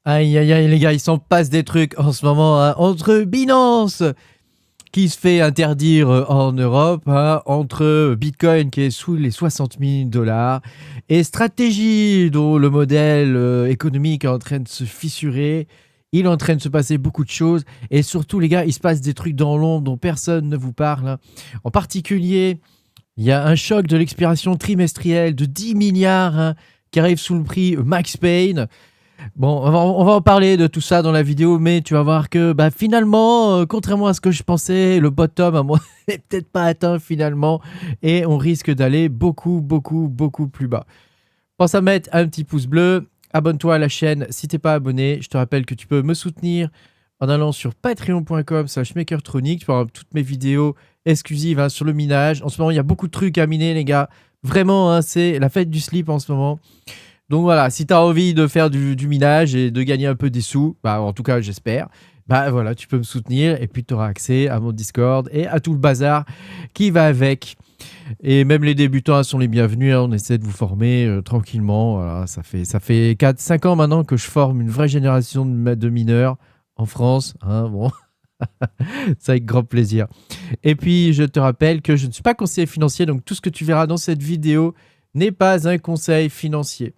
Aïe aïe aïe les gars, il s'en passe des trucs en ce moment hein, entre Binance qui se fait interdire en Europe, hein, entre Bitcoin qui est sous les 60 000 dollars et Stratégie dont le modèle économique est en train de se fissurer. Il est en train de se passer beaucoup de choses et surtout les gars, il se passe des trucs dans l'ombre dont personne ne vous parle, hein. En particulier, il y a un choc de l'expiration trimestrielle de 10 milliards hein, qui arrive sous le prix Max Payne. Bon, on va en parler de tout ça dans la vidéo, mais tu vas voir que bah, finalement, contrairement à ce que je pensais, le bottom à moi n'est peut-être pas atteint finalement, et on risque d'aller beaucoup plus bas. Pense à mettre un petit pouce bleu, abonne-toi à la chaîne si t'es pas abonné. Je te rappelle que tu peux me soutenir en allant sur patreon.com/makertronic. Tu peux avoir toutes mes vidéos exclusives hein, sur le minage. En ce moment, il y a beaucoup de trucs à miner, les gars. Vraiment, hein, c'est la fête du slip en ce moment. Donc voilà, si tu as envie de faire du minage et de gagner un peu des sous, bah en tout cas j'espère, bah voilà, tu peux me soutenir et puis tu auras accès à mon Discord et à tout le bazar qui va avec. Et même les débutants sont les bienvenus, hein, on essaie de vous former tranquillement. Voilà, ça fait 4-5 ans maintenant que je forme une vraie génération de mineurs en France. Hein, bon. C'est avec grand plaisir. Et puis je te rappelle que je ne suis pas conseiller financier, donc tout ce que tu verras dans cette vidéo n'est pas un conseil financier.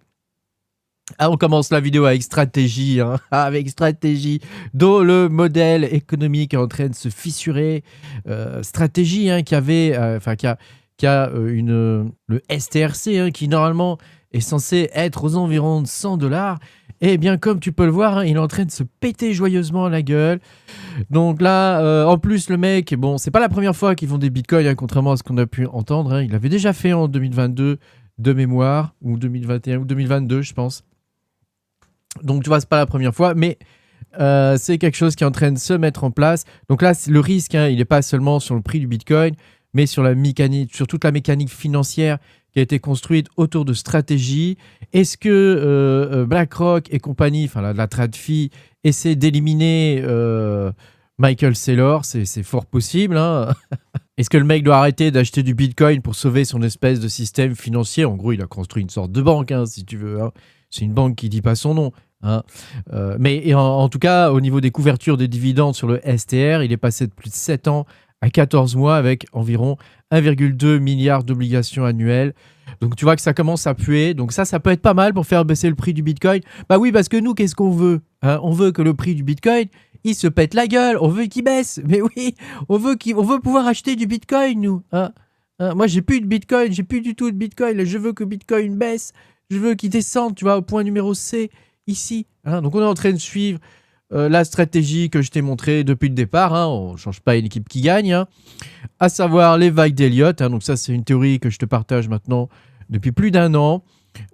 Ah, on commence la vidéo avec stratégie, hein, avec stratégie, dont le modèle économique est en train de se fissurer. Stratégie hein, qui avait, qui a le STRC hein, qui normalement est censé être aux environs de 100 dollars. Et bien comme tu peux le voir, hein, il est en train de se péter joyeusement la gueule. Donc là, en plus le mec, bon, c'est pas la première fois qu'ils font des bitcoins, hein, contrairement à ce qu'on a pu entendre. Hein. Il l'avait déjà fait en 2022 de mémoire, ou 2021 ou 2022 je pense. Donc tu vois, c'est pas la première fois, mais c'est quelque chose qui est en train de se mettre en place. Donc là, le risque, hein, il n'est pas seulement sur le prix du Bitcoin, mais sur la mécanique, sur toute la mécanique financière qui a été construite autour de stratégies. Est-ce que BlackRock et compagnie, enfin la TradFi, essaient d'éliminer Michael Saylor? C'est fort possible. Hein. Est-ce que le mec doit arrêter d'acheter du Bitcoin pour sauver son espèce de système financier? En gros, il a construit une sorte de banque, hein, si tu veux. Hein. C'est une banque qui ne dit pas son nom. Hein. Mais en tout cas, au niveau des couvertures des dividendes sur le STR, il est passé de plus de 7 ans à 14 mois avec environ 1,2 milliard d'obligations annuelles. Donc tu vois que ça commence à puer. Donc ça peut être pas mal pour faire baisser le prix du Bitcoin. Bah oui, parce que nous, qu'est-ce qu'on veut hein? On veut que le prix du Bitcoin, il se pète la gueule. On veut qu'il baisse. Mais oui, on veut pouvoir acheter du Bitcoin, nous. Hein. Moi, j'ai plus de Bitcoin. J'ai plus du tout de Bitcoin. Je veux que Bitcoin baisse. Je veux qu'il descende, tu vois, au point numéro C, ici. Hein. Donc, on est en train de suivre la stratégie que je t'ai montrée depuis le départ. Hein. On ne change pas une équipe qui gagne. Hein. À savoir les vagues d'Elliott. Hein. Donc, ça, c'est une théorie que je te partage maintenant depuis plus d'1 an.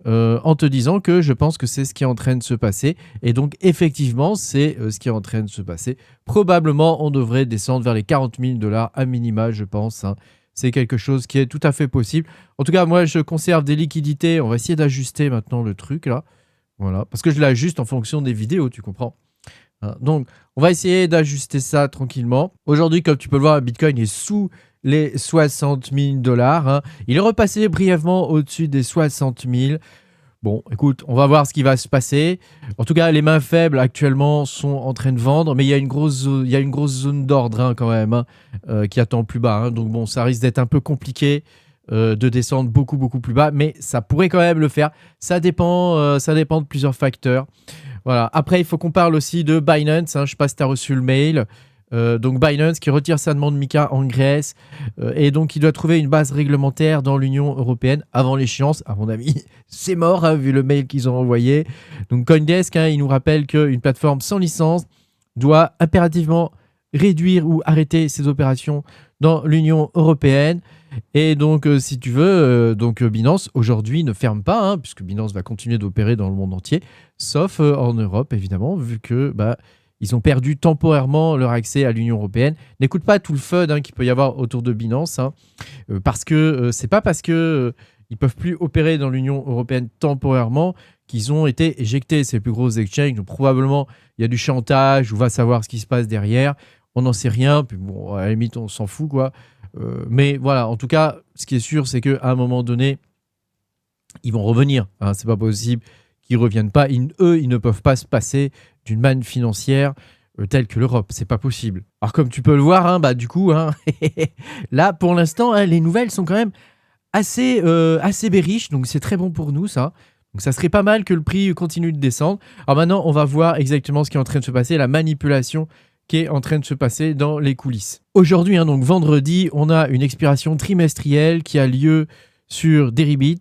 En te disant que je pense que c'est ce qui est en train de se passer. Et donc, effectivement, c'est ce qui est en train de se passer. Probablement, on devrait descendre vers les 40 000 dollars à minima, je pense. Hein. C'est quelque chose qui est tout à fait possible. En tout cas, moi, je conserve des liquidités. On va essayer d'ajuster maintenant le truc, là. Voilà. Parce que je l'ajuste en fonction des vidéos, tu comprends. Hein. Donc, on va essayer d'ajuster ça tranquillement. Aujourd'hui, comme tu peux le voir, Bitcoin est sous les 60 000 dollars. Hein. Il est repassé brièvement au-dessus des 60 000. Bon, écoute, on va voir ce qui va se passer. En tout cas, les mains faibles actuellement sont en train de vendre, mais il y a une grosse zone d'ordre hein, quand même, hein, qui attend plus bas. Hein. Donc bon, ça risque d'être un peu compliqué de descendre beaucoup plus bas, mais ça pourrait quand même le faire. Ça dépend de plusieurs facteurs. Voilà. Après, il faut qu'on parle aussi de Binance. Hein. Je ne sais pas si tu as reçu le mail. Donc Binance qui retire sa demande MiCA en Grèce et donc il doit trouver une base réglementaire dans l'Union européenne avant l'échéance. À mon avis, c'est mort hein, vu le mail qu'ils ont envoyé. Donc Coindesk, hein, il nous rappelle qu'une plateforme sans licence doit impérativement réduire ou arrêter ses opérations dans l'Union européenne. Et donc, si tu veux, Binance aujourd'hui ne ferme pas, hein, puisque Binance va continuer d'opérer dans le monde entier, sauf en Europe évidemment, vu que ils ont perdu temporairement leur accès à l'Union européenne. N'écoute pas tout le FUD hein, qu'il peut y avoir autour de Binance, hein, parce que c'est pas parce que ils peuvent plus opérer dans l'Union européenne temporairement qu'ils ont été éjectés, ces plus grosses exchanges. Donc probablement, il y a du chantage, on va savoir ce qui se passe derrière. On n'en sait rien, puis bon, à la limite, on s'en fout, quoi. Mais voilà, en tout cas, ce qui est sûr, c'est qu'à un moment donné, ils vont revenir. Hein, c'est pas possible qui ne reviennent pas. Eux, ils ne peuvent pas se passer d'une manne financière telle que l'Europe. C'est pas possible. Alors comme tu peux le voir, hein, du coup, hein, là pour l'instant, hein, les nouvelles sont quand même assez bearish, donc c'est très bon pour nous ça. Donc ça serait pas mal que le prix continue de descendre. Alors maintenant, on va voir exactement ce qui est en train de se passer, la manipulation qui est en train de se passer dans les coulisses. Aujourd'hui, hein, donc vendredi, on a une expiration trimestrielle qui a lieu sur Deribit,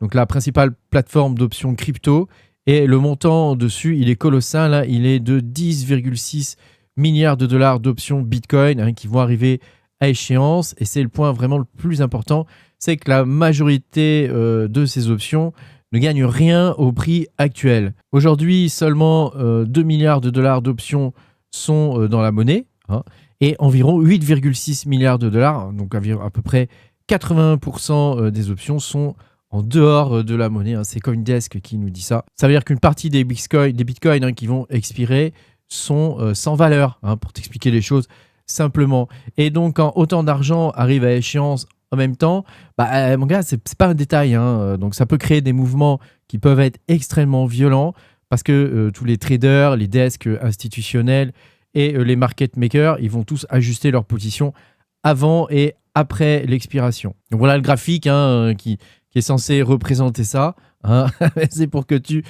donc la principale plateforme d'options crypto. Et le montant dessus, il est colossal, hein, il est de 10,6 milliards de dollars d'options Bitcoin hein, qui vont arriver à échéance. Et c'est le point vraiment le plus important, c'est que la majorité de ces options ne gagnent rien au prix actuel. Aujourd'hui, seulement 2 milliards de dollars d'options sont dans la monnaie hein, et environ 8,6 milliards de dollars, donc à peu près 80% des options sont en dehors de la monnaie. Hein. C'est CoinDesk qui nous dit ça. Ça veut dire qu'une partie des bitcoins hein, qui vont expirer sont sans valeur, hein, pour t'expliquer les choses simplement. Et donc, quand autant d'argent arrive à échéance en même temps, mon gars, c'est pas un détail. Hein. Donc, ça peut créer des mouvements qui peuvent être extrêmement violents parce que tous les traders, les desks institutionnels et les market makers, ils vont tous ajuster leur position avant et après l'expiration. Donc, voilà le graphique hein, qui est censé représenter ça. Hein. C'est pour que tu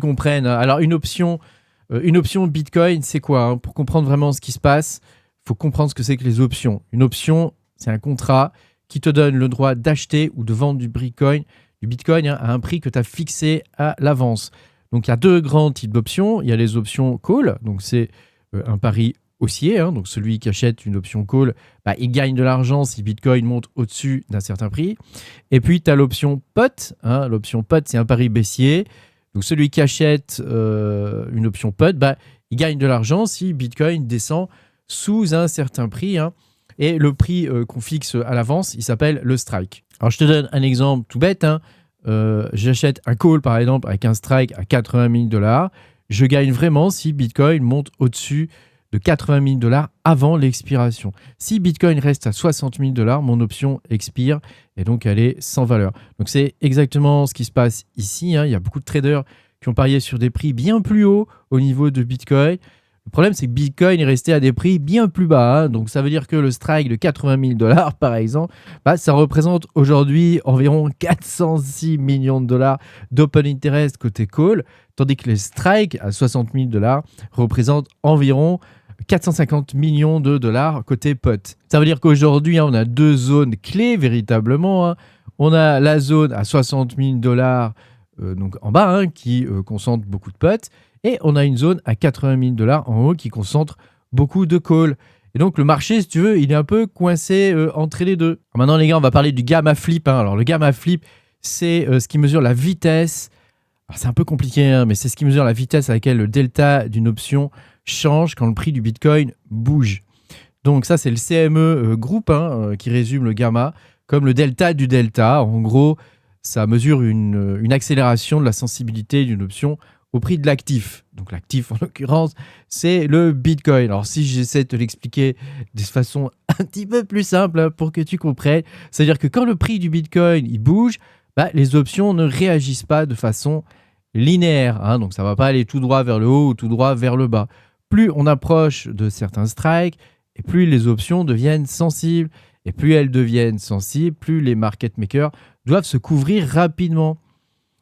comprennes. Alors, une option Bitcoin, c'est quoi hein? Pour comprendre vraiment ce qui se passe, il faut comprendre ce que c'est que les options. Une option, c'est un contrat qui te donne le droit d'acheter ou de vendre du Bitcoin hein, à un prix que tu as fixé à l'avance. Donc, il y a deux grands types d'options. Il y a les options call, donc c'est un pari haussier. Hein, donc, celui qui achète une option call, il gagne de l'argent si Bitcoin monte au-dessus d'un certain prix. Et puis, tu as l'option put. Hein, l'option put, c'est un pari baissier. Donc, celui qui achète une option put, il gagne de l'argent si Bitcoin descend sous un certain prix. Hein, et le prix qu'on fixe à l'avance, il s'appelle le strike. Alors, je te donne un exemple tout bête. Hein. J'achète un call, par exemple, avec un strike à 80 000 $. Je gagne vraiment si Bitcoin monte au-dessus de 80 000 $ avant l'expiration. Si Bitcoin reste à 60 000 $, mon option expire et donc elle est sans valeur. Donc c'est exactement ce qui se passe ici. Hein. Il y a beaucoup de traders qui ont parié sur des prix bien plus hauts au niveau de Bitcoin. Le problème, c'est que Bitcoin est resté à des prix bien plus bas. Hein. Donc ça veut dire que le strike de 80 000 $, par exemple, ça représente aujourd'hui environ 406 millions de dollars d'open interest côté call, tandis que les strikes à 60 000 $ représentent environ 450 millions de dollars côté put. Ça veut dire qu'aujourd'hui, hein, on a deux zones clés véritablement. Hein. On a la zone à 60 000 $, donc en bas, hein, qui concentre beaucoup de puts. Et on a une zone à 80 000 $ en haut qui concentre beaucoup de calls. Et donc le marché, si tu veux, il est un peu coincé entre les deux. Alors maintenant, les gars, on va parler du gamma flip. Hein. Alors le gamma flip, c'est ce qui mesure la vitesse. Alors, c'est un peu compliqué, hein, mais c'est ce qui mesure la vitesse à laquelle le delta d'une option change quand le prix du Bitcoin bouge. Donc ça, c'est le CME Group hein, qui résume le gamma comme le delta du delta. En gros, ça mesure une accélération de la sensibilité d'une option au prix de l'actif. Donc l'actif, en l'occurrence, c'est le Bitcoin. Alors si j'essaie de te l'expliquer de façon un petit peu plus simple hein, pour que tu comprennes, c'est-à-dire que quand le prix du Bitcoin il bouge, les options ne réagissent pas de façon linéaire. Hein, donc ça ne va pas aller tout droit vers le haut ou tout droit vers le bas. Plus on approche de certains strikes, et plus les options deviennent sensibles. Et plus elles deviennent sensibles, plus les market makers doivent se couvrir rapidement.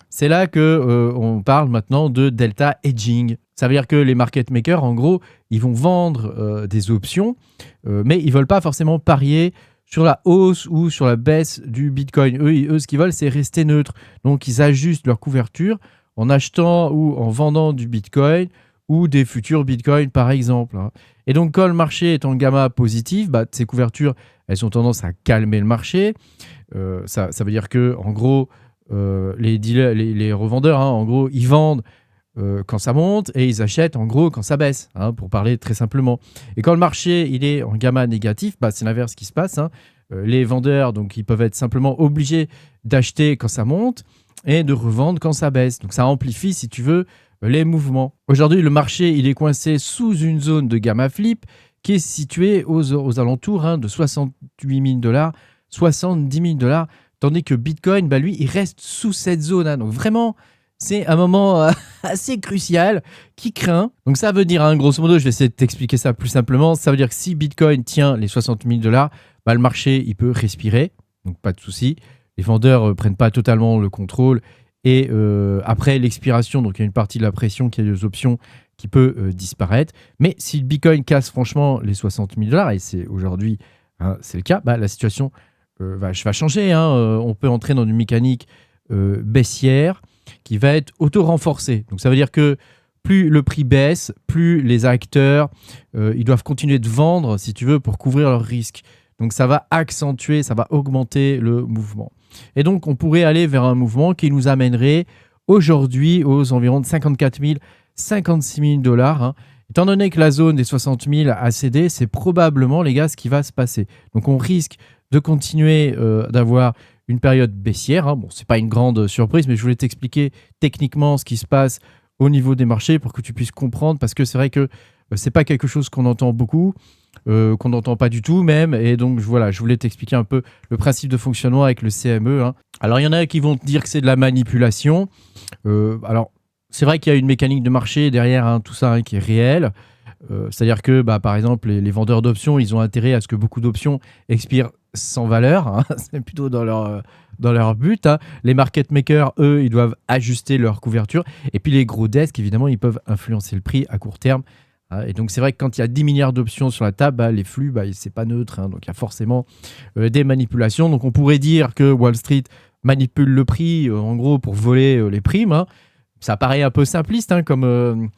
C'est là qu'on parle maintenant de delta hedging. Ça veut dire que les market makers, en gros, ils vont vendre des options, mais ils ne veulent pas forcément parier sur la hausse ou sur la baisse du Bitcoin. Eux, ce qu'ils veulent, c'est rester neutres. Donc, ils ajustent leur couverture en achetant ou en vendant du Bitcoin ou des futurs Bitcoin, par exemple. Et donc, quand le marché est en gamma positif, ces couvertures, elles ont tendance à calmer le marché. Ça veut dire que, en gros, les dealers, les revendeurs, hein, en gros, ils vendent quand ça monte et ils achètent en gros quand ça baisse, hein, pour parler très simplement. Et quand le marché il est en gamma négatif, c'est l'inverse qui se passe. Hein. Les vendeurs, donc, ils peuvent être simplement obligés d'acheter quand ça monte et de revendre quand ça baisse. Donc ça amplifie, si tu veux, les mouvements. Aujourd'hui, le marché il est coincé sous une zone de gamma flip qui est située aux alentours hein, de 68 000 $, 70 000 $. Tandis que Bitcoin, lui, il reste sous cette zone. Hein. Donc vraiment, c'est un moment assez crucial qui craint. Donc ça veut dire, hein, grosso modo, je vais essayer de t'expliquer ça plus simplement, ça veut dire que si Bitcoin tient les 60 000 $, bah, le marché, il peut respirer, donc pas de souci. Les vendeurs prennent pas totalement le contrôle. Et après l'expiration, donc il y a une partie de la pression qui est des options qui peut disparaître. Mais si le Bitcoin casse franchement les 60 000 $, et c'est aujourd'hui, hein, c'est le cas, bah, la situation va changer. Hein. On peut entrer dans une mécanique baissière qui va être auto-renforcée. Donc ça veut dire que plus le prix baisse, plus les acteurs ils doivent continuer de vendre, si tu veux, pour couvrir leurs risques. Donc ça va accentuer, ça va augmenter le mouvement. Et donc on pourrait aller vers un mouvement qui nous amènerait aujourd'hui aux environs de 54 000, 56 000 $. Hein. Étant donné que la zone des 60 000 a cédé, c'est probablement, les gars, ce qui va se passer. Donc on risque de continuer d'avoir une période baissière. Hein. Bon, c'est pas une grande surprise, mais je voulais t'expliquer techniquement ce qui se passe au niveau des marchés pour que tu puisses comprendre, parce que c'est vrai que c'est pas quelque chose qu'on entend beaucoup. Qu'on n'entend pas du tout même, et donc voilà, je voulais t'expliquer un peu le principe de fonctionnement avec le CME. Hein. Alors il y en a qui vont te dire que c'est de la manipulation. Alors c'est vrai qu'il y a une mécanique de marché derrière, hein, tout ça, hein, qui est réelle. C'est-à-dire que bah, par exemple les vendeurs d'options, ils ont intérêt à ce que beaucoup d'options expirent sans valeur. Hein. C'est plutôt dans leur but. Hein. Les market makers, eux, ils doivent ajuster leur couverture. Et puis les gros desks, évidemment, ils peuvent influencer le prix à court terme. Et donc c'est vrai que quand il y a 10 milliards d'options sur la table, bah, les flux, bah, c'est pas neutre. Hein. Donc il y a forcément des manipulations. Donc on pourrait dire que Wall Street manipule le prix, en gros, pour voler les primes. Hein. Ça paraît un peu simpliste, hein, comme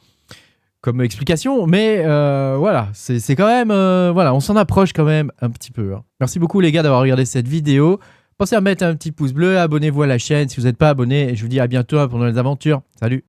explication, mais voilà, c'est quand même, voilà, on s'en approche quand même un petit peu. Hein. Merci beaucoup les gars d'avoir regardé cette vidéo. Pensez à mettre un petit pouce bleu, abonnez-vous à la chaîne si vous n'êtes pas abonné, et je vous dis à bientôt pour de nouvelles aventures. Salut!